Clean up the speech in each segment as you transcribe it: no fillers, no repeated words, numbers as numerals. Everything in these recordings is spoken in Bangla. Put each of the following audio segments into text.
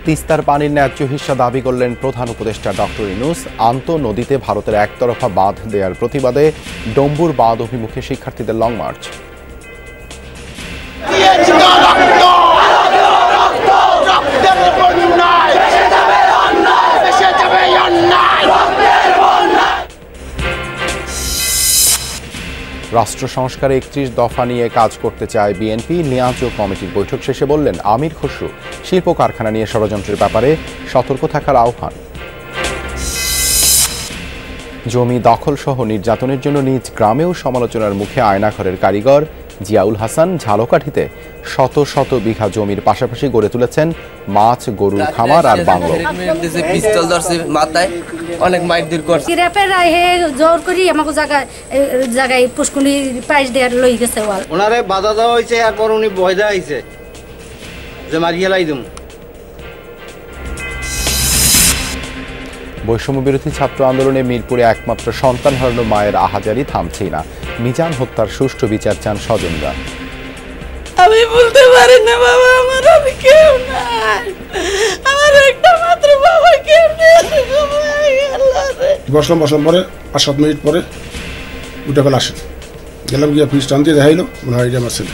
তিস্তার পানির ন্যায্য হিস্সা দাবি করলেন প্রধান উপদেষ্টা ডক্টর ইউনূস। আন্ত নদীতে ভারতের একতরফা বাঁধ দেওয়ার প্রতিবাদে ডম্বুর বাঁধ অভিমুখে শিক্ষার্থীদের লং মার্চ। রাষ্ট্র সংস্কারে ৩১ দফা নিয়ে কাজ করতে চায় বিএনপি। নিয়াজ কমিটির বৈঠক শেষে বললেন আমির খসরু, শিল্প কারখানা নিয়ে ষড়যন্ত্রের ব্যাপারে সতর্ক থাকার আহ্বান। জমি দখল সহ নির্যাতনের জন্য নিজ গ্রামেও সমালোচনার মুখে আয়নাঘরের কারিগর জিয়াউল হাসান। ঝালকাঠিতে শত শত বিঘা জমির পাশাপাশি গড়ে তুলেছেন মাছ, গরুর খামার আর বাংলো। জোর করি আমাকে জায়গায় পুষ্কুনি প্রাইজ দেওয়ার লই গেছে। ওনারে বাধা দেওয়া হয়েছে, এরপর উনি ভয় দেওয়া হয়েছে যে মারিয়ে লাই দিম। বৈষম্য বিরোধী ছাত্র আন্দোলনে মিরপুরে একমাত্র সন্তান হারানো মায়ের আহাজারি থামছেই না। মিজান হত্যার সুষ্ঠু বিচার চান স্বজনরা। আমি বলতে পারি না বাবা, আমি কেউ নাই, আমার একটা মাত্র বাবা কেউ নেই। বসলাম পরে ৫-৭ মিনিট পরে উঠে ফেলে আসেন, গেলাম গিয়ে ফিস টান দিয়ে দেখাইলো মনে হয় আমার ছেলে।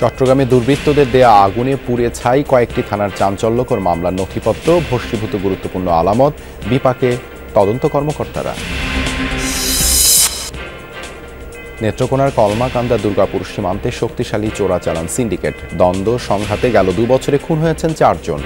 চট্টগ্রামে দুর্বৃত্তদের দেয়া আগুনে পুড়ে ছাই কয়েকটি থানার চাঞ্চল্যকর মামলার নথিপত্র, ভস্মীভূত গুরুত্বপূর্ণ আলামত, বিপাকে তদন্ত কর্মকর্তারা। নেত্রকোনার কলমাকান্দা দুর্গাপুর সীমান্তে শক্তিশালী চোরাচালান সিন্ডিকেট। দ্বন্দ্ব সংঘাতে গেল ২ বছরে খুন হয়েছেন ৪ জন।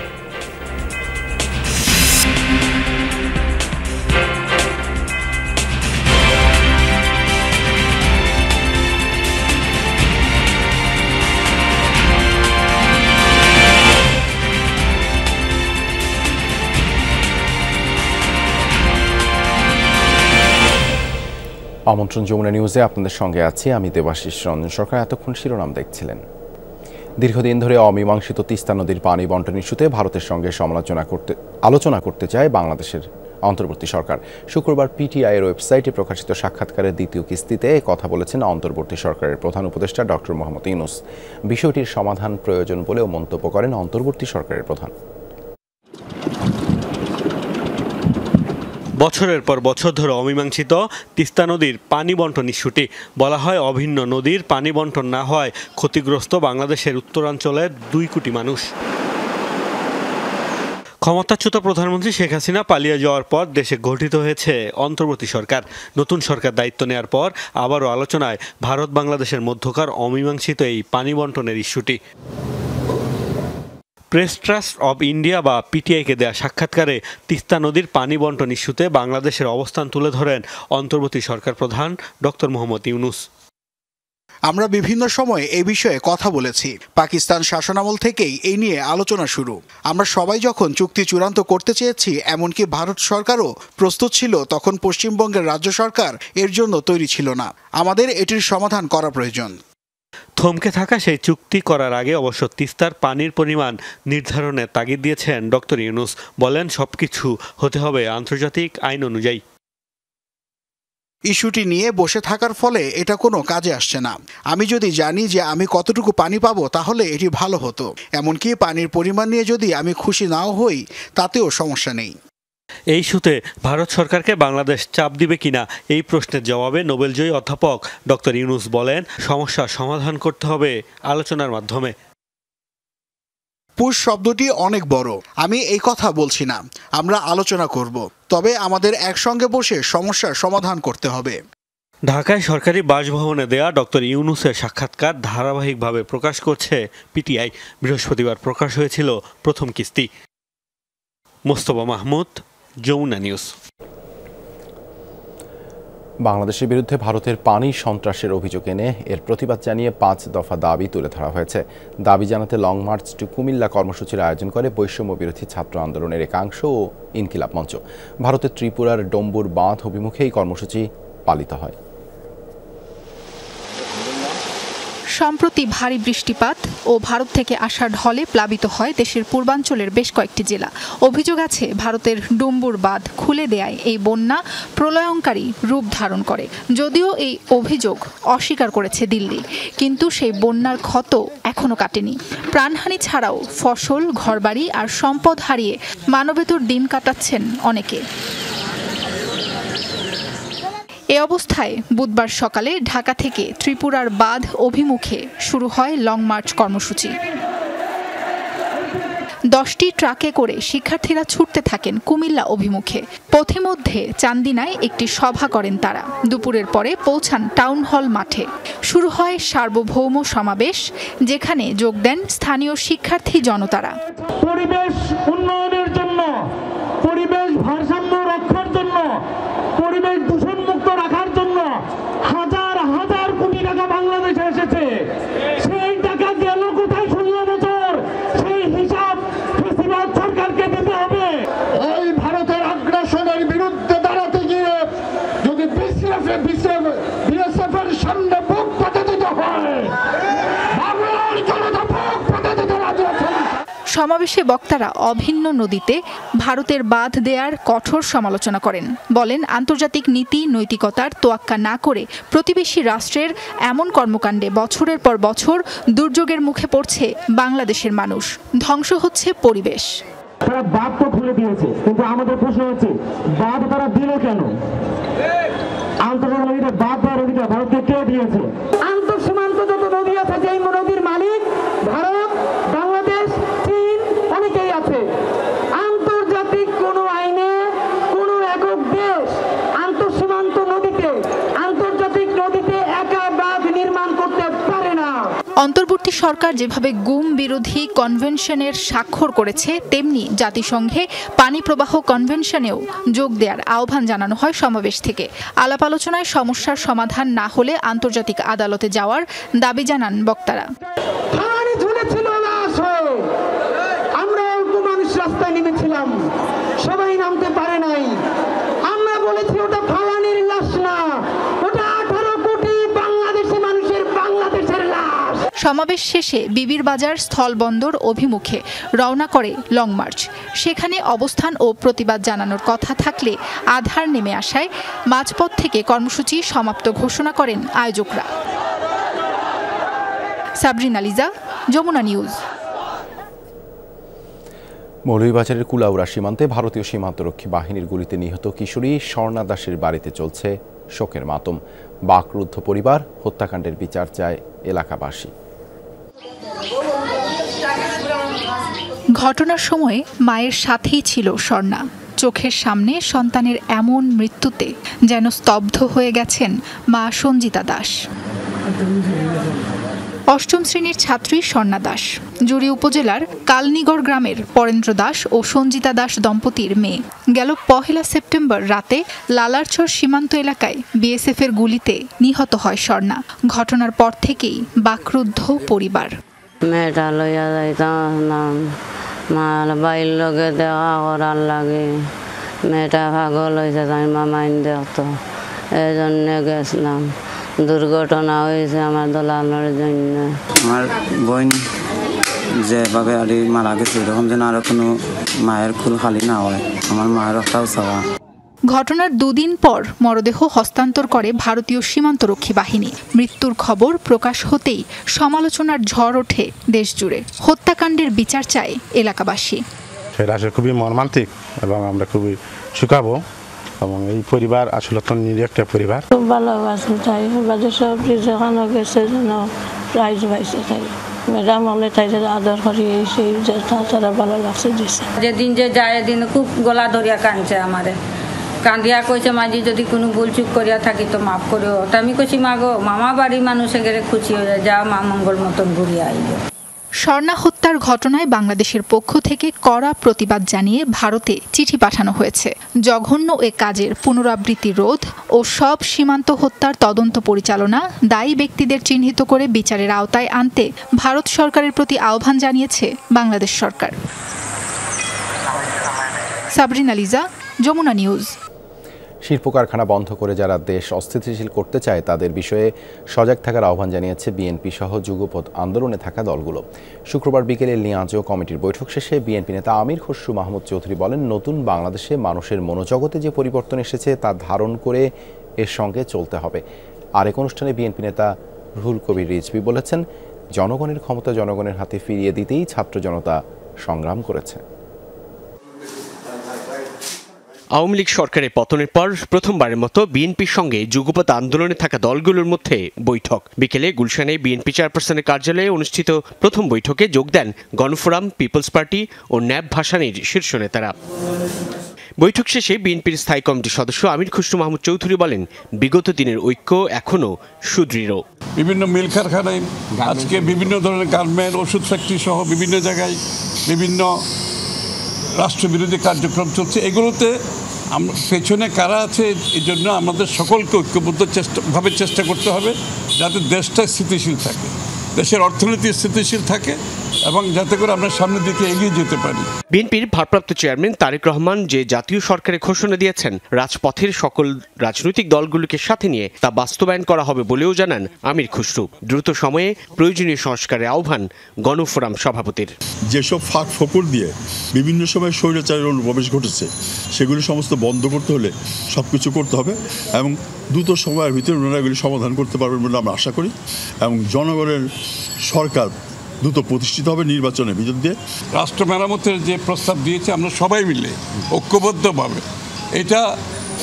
আমন্ত্রণ যমুনা নিউজে আপনাদের সঙ্গে আছি আমি দেবাশিস রঞ্জন সরকার। এতক্ষণ শিরোনাম দেখছিলেন। দীর্ঘদিন ধরে অমীমাংসিত তিস্তা নদীর পানি বন্টন ইস্যুতে ভারতের সঙ্গে আলোচনা করতে চায় বাংলাদেশের অন্তর্বর্তী সরকার। শুক্রবার পিটিআই এর ওয়েবসাইটে প্রকাশিত সাক্ষাৎকারের দ্বিতীয় কিস্তিতে কথা বলেছেন অন্তর্বর্তী সরকারের প্রধান উপদেষ্টা ডক্টর মোহাম্মদ ইউনূস। বিষয়টির সমাধান প্রয়োজন বলেও মন্তব্য করেন অন্তর্বর্তী সরকারের প্রধান। বছরের পর বছর ধরে অমীমাংসিত তিস্তা নদীর পানি বন্টন ইস্যুটি। বলা হয় অভিন্ন নদীর পানি বন্টন না হওয়ায় ক্ষতিগ্রস্ত বাংলাদেশের উত্তরাঞ্চলের ২ কোটি মানুষ। ক্ষমতাচ্যুত প্রধানমন্ত্রী শেখ হাসিনা পালিয়ে যাওয়ার পর দেশে গঠিত হয়েছে অন্তর্বর্তী সরকার। নতুন সরকার দায়িত্ব নেওয়ার পর আবারও আলোচনায় ভারত বাংলাদেশের মধ্যকার অমীমাংসিত এই পানি বন্টনের ইস্যুটি। প্রেস ট্রাস্ট অব ইন্ডিয়া বা পিটিআইকে দেয়া সাক্ষাৎকারে তিস্তা নদীর পানি বন্টন ইস্যুতে বাংলাদেশের অবস্থান তুলে ধরেন অন্তর্বর্তী সরকার প্রধান ডক্টর মোহাম্মদ ইউনূস। আমরা বিভিন্ন সময়ে এই বিষয়ে কথা বলেছি। পাকিস্তান শাসনামল থেকেই এই নিয়ে আলোচনা শুরু। আমরা সবাই যখন চুক্তি চূড়ান্ত করতে চেয়েছি, এমনকি ভারত সরকারও প্রস্তুত ছিল, তখন পশ্চিমবঙ্গের রাজ্য সরকার এর জন্য তৈরি ছিল না। আমাদের এটির সমাধান করা প্রয়োজন। থমকে থাকা সেই চুক্তি করার আগে অবশ্য তিস্তার পানির পরিমাণ নির্ধারণের তাগিদ দিয়েছেন ডক্টর ইউনূস। বলেন সবকিছু হতে হবে আন্তর্জাতিক আইন অনুযায়ী। ইস্যুটি নিয়ে বসে থাকার ফলে এটা কোনো কাজে আসছে না। আমি যদি জানি যে আমি কতটুকু পানি পাবো তাহলে এটি ভালো হতো। এমনকি পানির পরিমাণ নিয়ে যদি আমি খুশি নাও হই তাতেও সমস্যা নেই। এই ইস্যুতে ভারত সরকারকে বাংলাদেশ চাপ দিবে কিনা এই প্রশ্নের জবাবে নোবেলজয়ী অধ্যাপক ডক্টর ইউনূস বলেন সমস্যার সমাধান করতে হবে আলোচনার মাধ্যমে। পুশ শব্দটি অনেক বড়, আমি এই কথা বলছি না। আমরা আলোচনা করব, তবে আমাদের একসঙ্গে বসে সমস্যার সমাধান করতে হবে। ঢাকায় সরকারি বাসভবনে দেয়া ডক্টর ইউনূসের সাক্ষাৎকার ধারাবাহিকভাবে প্রকাশ করছে পিটিআই। বৃহস্পতিবার প্রকাশ হয়েছিল প্রথম কিস্তি। মোস্তফা মাহমুদ, যমুনা নিউজ। বাংলাদেশের বিরুদ্ধে ভারতের পানি সন্ত্রাসের অভিযোগ এনে এর প্রতিবাদ জানিয়ে ৫ দফা দাবি তুলে ধরা হয়েছে। দাবি জানাতে লং মার্চ টু কুমিল্লা কর্মসূচির আয়োজন করে বৈষম্য বিরোধী ছাত্র আন্দোলনের একাংশ ও ইনকিলাব মঞ্চ। ভারতের ত্রিপুরার ডম্বুর বাঁধ অভিমুখে এই কর্মসূচি পালিত হয়। সম্প্রতি ভারী বৃষ্টিপাত ও ভারত থেকে আসা ঢলে প্লাবিত হয় দেশের পূর্বাঞ্চলের বেশ কয়েকটি জেলা। অভিযোগ আছে ভারতের ডুম্বুর বাঁধ খুলে দেয়ায় এই বন্যা প্রলয়ঙ্কারী রূপ ধারণ করে। যদিও এই অভিযোগ অস্বীকার করেছে দিল্লি, কিন্তু সেই বন্যার ক্ষত এখনো কাটেনি। প্রাণহানি ছাড়াও ফসল, ঘরবাড়ি আর সম্পদ হারিয়ে মানবেতর দিন কাটাচ্ছেন অনেকে। এ অবস্থায় বুধবার সকালে ঢাকা থেকে ত্রিপুরার বাঁধ অভিমুখে শুরু হয় লং মার্চ কর্মসূচি। 10টি ট্রাকে করে শিক্ষার্থীরা ছুটতে থাকেন কুমিল্লা অভিমুখে। পথিমধ্যে চান্দিনায় একটি সভা করেন তারা। দুপুরের পরে পৌঁছান টাউন হল মাঠে। শুরু হয় সার্বভৌম সমাবেশ, যেখানে যোগ দেন স্থানীয় শিক্ষার্থী জনতারা। পরিবেশ উন্নয়নের জন্য, পরিবেশ ভারসাম্য রক্ষার জন্য, পরিবেশ দূষণ মুক্ত রাখার জন্য হাজার হাজার কোটি টাকা বাংলাদেশে এসেছে। সেই টাকা গেল কোথায় 16 বছর? সেই হিসাব ফেসিবাদ সরকারকে দিতে হবে। এই ভারতের আগ্রাসনের বিরুদ্ধে দাঁড়াতে গিয়ে যদি বিএসএফ এর সামনে বুক পেতে দিতে হয়, বাংলার জনতা বুক পেতে দিতে রাজি আছে। সমাবেশে বক্তারা অভিন্ন নদীতে ভারতের বাঁধ দেয়ার কঠোর সমালোচনা করেন। বলেন, আন্তর্জাতিক নীতি নৈতিকতার তোয়াক্কা না করে প্রতিবেশী রাষ্ট্রের এমন কর্মকাণ্ডে বছরের পর বছর দুর্যোগের মুখে পড়ছে বাংলাদেশের মানুষ। ধ্বংস হচ্ছে পরিবেশ। তারা বাঁধ তো খুলে দিয়েছে, কিন্তু আমাদের প্রশ্ন হচ্ছে বাঁধ তারা দিল কেন? আন্তর্জাতিক বাঁধ দেওয়ার অধিকার ভারতকে কে দিয়েছে? আন্তঃসীমান্ত যত নদী আছে, যেই নদীর মালিক ভারত, বাংলাদেশ, চীন, অনেকেই আছে। আন্তর্জাতিক কোন আইনে কোন একক দেশ আন্তঃসীমান্ত নদীতে, আন্তর্জাতিক নদীতে একা বাঁধ নির্মাণ করতে পারে না। অন্তর্বর্তী সরকার যেভাবে গুম বিরোধী কনভেনশনের স্বাক্ষর করেছে, তেমনি জাতিসংঘে পানি প্রবাহ কনভেনশনেও যোগ দেওয়ার আহ্বান জানানো হয় সমাবেশ থেকে। আলাপ আলোচনায় সমস্যার সমাধান না হলে আন্তর্জাতিক আদালতে যাওয়ার দাবি জানান বক্তারা। আমরা অল্প মানুষ রাস্তায় নেমেছিলাম, সবাই নামতে পারে নাই। আমরা বলেছি ওটা ফালানির লাশ না, ওটা 18 কোটি বাংলাদেশি মানুষের বাংলাদেশের লাশ। সমাবেশ শেষে বিবির বাজার স্থলবন্দর অভিমুখে রওনা করে লং মার্চ। সেখানে অবস্থান ও প্রতিবাদ জানানোর কথা থাকলে আধার নেমে আসায় মাঝপথ থেকে কর্মসূচি সমাপ্ত ঘোষণা করেন আয়োজকরা। সাবরিনা লিজা, যমুনা নিউজ। মৌলভীবাজারের কুলাউড়া সীমান্তে ভারতীয় সীমান্তরক্ষী বাহিনীর গুলিতে নিহত কিশোরী স্বর্ণা দাসের বাড়িতে চলছে শোকের মাতম। বাকরুদ্ধ পরিবার, হত্যাকাণ্ডের বিচার চায় এলাকাবাসী। ঘটনার সময় মায়ের সাথেই ছিল স্বর্ণা। চোখের সামনে সন্তানের এমন মৃত্যুতে যেন স্তব্ধ হয়ে গেছেন মা সঞ্জিতা দাস। 8ম শ্রেণীর ছাত্রী স্বর্ণা দাস জুড়ি উপজেলার কালনিগড় গ্রামের পরেন্দ্র দাস ও সঞ্জিতা দাস দম্পতির মেয়ে। গেল 1 সেপ্টেম্বর রাতে লালারচর সীমান্ত এলাকায় বিএসএফ এর গুলিতে নিহত হয় স্বর্ণা। ঘটনার পর থেকেই বাকরুদ্ধ পরিবার। মেয়েটা লইয়া যাইতাম না, মার বাইর লগে দেওয়া করার লাগে। মেয়েটা পাগল হয়েছে, তাই মামাইন দেখতো, এই জন্য গেছিলাম। দুর্ঘটনা হয়েছে আমার দলালের জন্য। আমার বোন যেভাবে আর মারা গেছে, এরকম যেন আরো কোনো মায়ের কুল খালি না হয়। আমার মায়ের রক্তাও চাওয়া। ঘটনার 2 দিন পর মরদেহ হস্তান্তর করে ভারতীয় সীমান্তরক্ষী বাহিনী। মৃত্যুর খবর প্রকাশ হতেই সমালোচনার ঝড় ওঠে দেশজুড়ে। হত্যাকাণ্ডের বিচার চায় এলাকাবাসী। সেটা আসলে খুবই মর্মান্তিক এবং আমরা খুবই শুকাবো। এবং এই পরিবার আসলে তো নিরীহ একটা পরিবার। খুব ভালোবাসি তাই, বাজে সব যেখানে গেছে যেন প্রাইজ পাইছে তাই। ম্যাডাম অনেক তাইদের আদর করি, সেই তারা ভালো লাগছে দিছে। যেদিন যে যায় দিন খুব গলা ধরিয়া কাঁদছে আমারে, কান্দিয়া কইছে মাঝি যদি কোনো ভুল চুপ করিয়া থাকি তো মাফ করিও। তা আমি কইছি মা গো, মামা বাড়ি মানুষে গেলে খুশি হয়ে যা, মা মঙ্গল মতন ঘুরিয়ে আইল। স্বর্ণা হত্যার ঘটনায় বাংলাদেশের পক্ষ থেকে কড়া প্রতিবাদ জানিয়ে ভারতে চিঠি পাঠানো হয়েছে। জঘন্য এ কাজের পুনরাবৃত্তি রোধ ও সব সীমান্ত হত্যার তদন্ত পরিচালনা, দায়ী ব্যক্তিদের চিহ্নিত করে বিচারের আওতায় আনতে ভারত সরকারের প্রতি আহ্বান জানিয়েছে বাংলাদেশ সরকার। সাবরিনা লিজা, যমুনা নিউজ। শিল্প কারখানা বন্ধ করে যারা দেশ অস্থিতিশীল করতে চায় তাদের বিষয়ে সজাগ থাকার আহ্বান জানিয়েছে বিএনপি সহ যুগপৎ আন্দোলনে থাকা দলগুলো। শুক্রবার বিকেলে লিয়াজো কমিটির বৈঠক শেষে বিএনপি নেতা আমির খসরু মাহমুদ চৌধুরী বলেন, নতুন বাংলাদেশে মানুষের মনোজগতে যে পরিবর্তন এসেছে তা ধারণ করে এর সঙ্গে চলতে হবে। আরেক অনুষ্ঠানে বিএনপি নেতা রুহুল কবির রিজভী বলেছেন, জনগণের ক্ষমতা জনগণের হাতে ফিরিয়ে দিতেই ছাত্র জনতা সংগ্রাম করেছে। আওয়ামী লীগ সরকারের পতনের পর প্রথমবারের মতো বিএনপির সঙ্গে যুগপৎ আন্দোলনে থাকা দলগুলোর মধ্যে বৈঠক। বিকেলে গুলশানে বিএনপি চেয়ারপারসনের কার্যালয়ে অনুষ্ঠিত প্রথম বৈঠকে যোগ দেন গণফোরাম, পিপলস পার্টি ও ন্যাপ ভাসানীর শীর্ষ নেতারা। বৈঠক শেষে বিএনপির স্থায়ী কমিটির সদস্য আমির খসরু মাহমুদ চৌধুরী বলেন, বিগত দিনের ঐক্য এখনও সুদৃঢ়। বিভিন্ন মিল কারখানায় আজকে বিভিন্ন ধরনের গার্মেন্ট, ওষুধ ফ্যাক্টরি সহ বিভিন্ন জায়গায় বিভিন্ন রাষ্ট্রবিরোধী কার্যক্রম চলছে। এগুলোতে পেছনে কারা আছে এই জন্য আমাদের সকলকে ঐক্যবদ্ধ চেষ্টা করতে হবে যাতে দেশটা স্থিতিশীল থাকে, দেশের অর্থনীতি স্থিতিশীল থাকে এবং যাতে করে আমরা সামনের দিকে এগিয়ে যেতে পারি। বিএনপির ভারপ্রাপ্ত চেয়ারম্যান তারেক রহমান যে জাতীয় সরকারের ঘোষণা দিয়েছেন, রাজপথের সকল রাজনৈতিক দলগুলোকে সাথে নিয়ে তা বাস্তবায়ন করা হবে বলেও জানান আমির খসরু। দ্রুত সময়ে প্রয়োজনীয় সংস্কারের আহ্বান গণফোরাম সভাপতির। যেসব ফাঁক ফোকর দিয়ে বিভিন্ন সময় স্বৈরাচারের অনুপ্রবেশ ঘটেছে সেগুলি সমস্ত বন্ধ করতে হলে সবকিছু করতে হবে এবং দ্রুত সময়ের ভিতরে ওনারা এগুলি সমাধান করতে পারবেন বলে আমরা আশা করি এবং জনগণের সরকার দ্রুত প্রতিষ্ঠিত হবে নির্বাচনের ভিতর দিয়ে। রাষ্ট্র মেরামতের যে প্রস্তাব দিয়েছে আমরা সবাই মিলে ঐক্যবদ্ধভাবে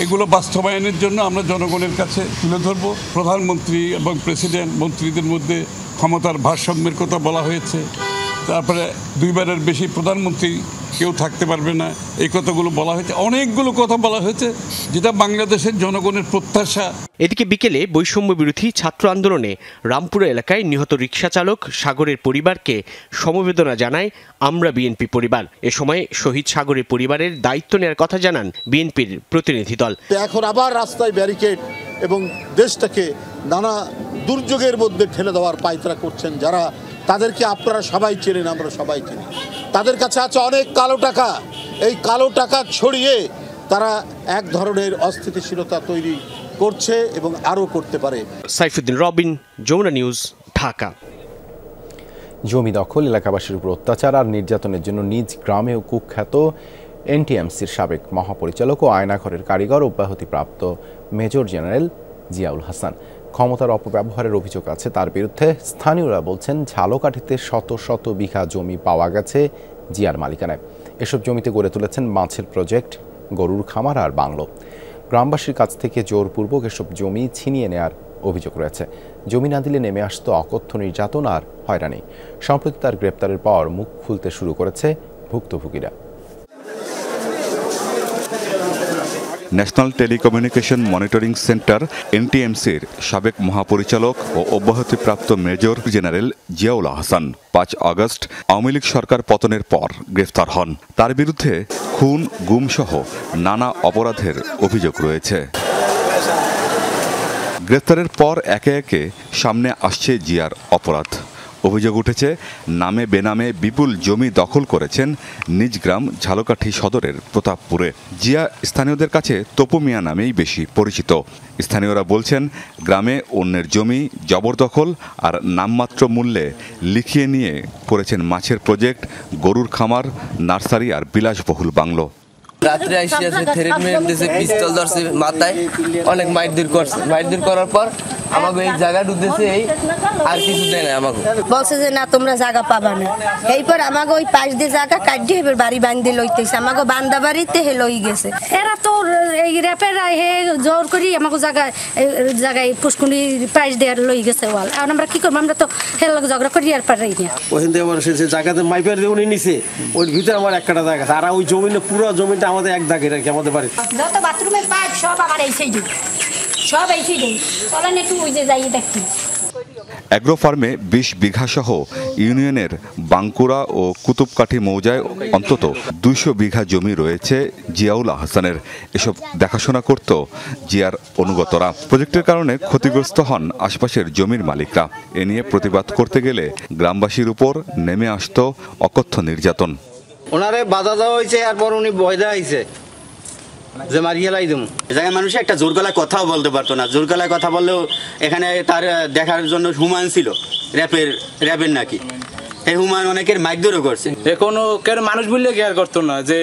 এগুলো বাস্তবায়নের জন্য আমরা জনগণের কাছে তুলে ধরব। প্রধানমন্ত্রী এবং প্রেসিডেন্ট মন্ত্রীদের মধ্যে ক্ষমতার ভারসাম্যের কথা বলা হয়েছে। তারপরে দুইবারের বেশি প্রধানমন্ত্রী কেউ থাকতে পারবে না, এই কথাগুলো বলা হয়েছে। অনেকগুলো কথা বলা হয়েছে যেটা বাংলাদেশের জনগণের প্রত্যাশা। এদিকে বিকেলে বৈষম্য বিরোধী ছাত্র আন্দোলনে রামপুরা এলাকায় নিহত রিকশা চালক সাগরের পরিবারকে সমবেদনা জানায় আমরা বিএনপি পরিবার। এ সময় শহীদ সাগরের পরিবারের দায়িত্ব নেওয়ার কথা জানান বিএনপির প্রতিনিধি দল। এখন আবার রাস্তায় ব্যারিকেড এবং দেশটাকে নানা দুর্যোগের মধ্যে ঠেলে দেওয়ার পায়তারা করছেন যারা, তাদেরকে আপনারা সবাই চেনেন, আমরা সবাই চিনি। তাদের কাছে আছে অনেক কালো টাকা। এই কালো টাকা ছড়িয়ে তারা এক ধরনের অস্থিতিশীলতা তৈরি করছে এবং আরও করতে পারে। সাইফুদ্দিন রবিন, যমুনা নিউজ, ঢাকা। জমি দখল, এলাকাবাসীর উপর অত্যাচার আর নির্যাতনের জন্য নিজ গ্রামেও কুখ্যাত এনটিএমসির সাবেক মহাপরিচালক ও আয়নাঘরের কারিগর অব্যাহতিপ্রাপ্ত মেজর জেনারেল জিয়াউল হাসান। ক্ষমতার অপব্যবহারের অভিযোগ আছে তার বিরুদ্ধে। স্থানীয়রা বলছেন, ঝালকাঠিতে শত শত বিঘা জমি পাওয়া গেছে জিয়ার মালিকানায়। এসব জমিতে গড়ে তুলেছেন মাছের প্রজেক্ট, গরুর খামার আর বাংলো। গ্রামবাসীর কাছ থেকে জোরপূর্বক এসব জমি ছিনিয়ে নেয়ার অভিযোগ রয়েছে। জমি না দিলে নেমে আসতো অকথ্য নির্যাতন আর হয়রানি। সম্প্রতি তার গ্রেপ্তারের পর মুখ খুলতে শুরু করেছে ভুক্তভোগীরা। ন্যাশনাল টেলিকমিউনিকেশন মনিটরিং সেন্টার এনটিএমসির সাবেক মহাপরিচালক ও অব্যাহতিপ্রাপ্ত major general Ziaul Hasan 5 August Awami League সরকার পতনের পর গ্রেফতার হন। তার বিরুদ্ধে খুন, গুমসহ নানা অপরাধের অভিযোগ রয়েছে। গ্রেফতারের পর একে একে সামনে আসছে জিয়ার অপরাধ। অভিযোগ উঠেছে, নামে বেনামে বিপুল জমি দখল করেছেন নিজ গ্রাম ঝালকাঠি সদরের প্রতাপপুরে। জিয়া স্থানীয়দের কাছে তপু মিয়া নামেই বেশি পরিচিত। স্থানীয়রা বলছেন, গ্রামে অন্যের জমি জবরদখল আর নামমাত্র মূল্যে লিখিয়ে নিয়ে করেছেন মাছের প্রজেক্ট, গরুর খামার, নার্সারি আর বিলাসবহুল বাংলো। রাত্রে এসে থ্রেট মেরে দিয়েছে, পিস্তল ধরছে মাথায়, অনেক মাইরধর করছে। মাইরধর করার পর আমাকে এই জায়গা ঢুকতেছে, এই আর কিছু দেয় না। আমাকে বলছে যে না তোমরা জায়গা পাবা না। এইপর আমাকে ওই পাশ দিয়ে জায়গা কাটিয়ে এবার বাড়ি বান্ধে লইতেছে। আমাকে বান্দা বাড়িতে হে লই গেছে। এরা তো এই র্যাপের হে জোর করি আমাকে জায়গায় পুষ্কুনি পাশ দিয়ে লই গেছে ওয়াল। এখন আমরা কি করবো? আমরা তো হের লোক ঝগড়া করি আর পারি না। ওইখান থেকে আমার সে জায়গাতে মাইপার দিয়ে উনি নিছে, ওই ভিতরে আমার একটা জায়গা আছে। আর ওই জমিটা পুরো জমিটা আমাদের এক দাগে রাখি আমাদের বাড়ি। যত বাথরুমের পাইপ সব আমার এই সাইডে, সব এই সাইডে। চলেন একটু ওই যে যাই দেখি। অ্যাগ্রো ফার্মে 20 বিঘা সহ ইউনিয়নের বাঙ্কুরা ও কুতুবকাঠি মৌজায় অন্তত 200 বিঘা জমি রয়েছে জিয়াউল হাসানের। এসব দেখাশোনা করত জিয়ার অনুগতরা। প্রজেক্টের কারণে ক্ষতিগ্রস্ত হন আশপাশের জমির মালিকরা। এ নিয়ে প্রতিবাদ করতে গেলে গ্রামবাসীর উপর নেমে আসত অকথ্য নির্যাতন। ওনারে বাধা দেওয়া হয়েছে, এরপর উনি ভয় দেওয়া হয়েছে যে মারিয়ে লাই দেবো। এ জায়গায় মানুষ একটা জোর গলায় কথাও বলতে পারতো না, জোর গলায় কথা বললেও এখানে তার দেখার জন্য হুমায়ুন ছিল, র্যাবের নাকি এই হুমায়ুন অনেকের মাইকদরও করছে। কোনো কেন মানুষ বললে কেয়ার করতো না, যে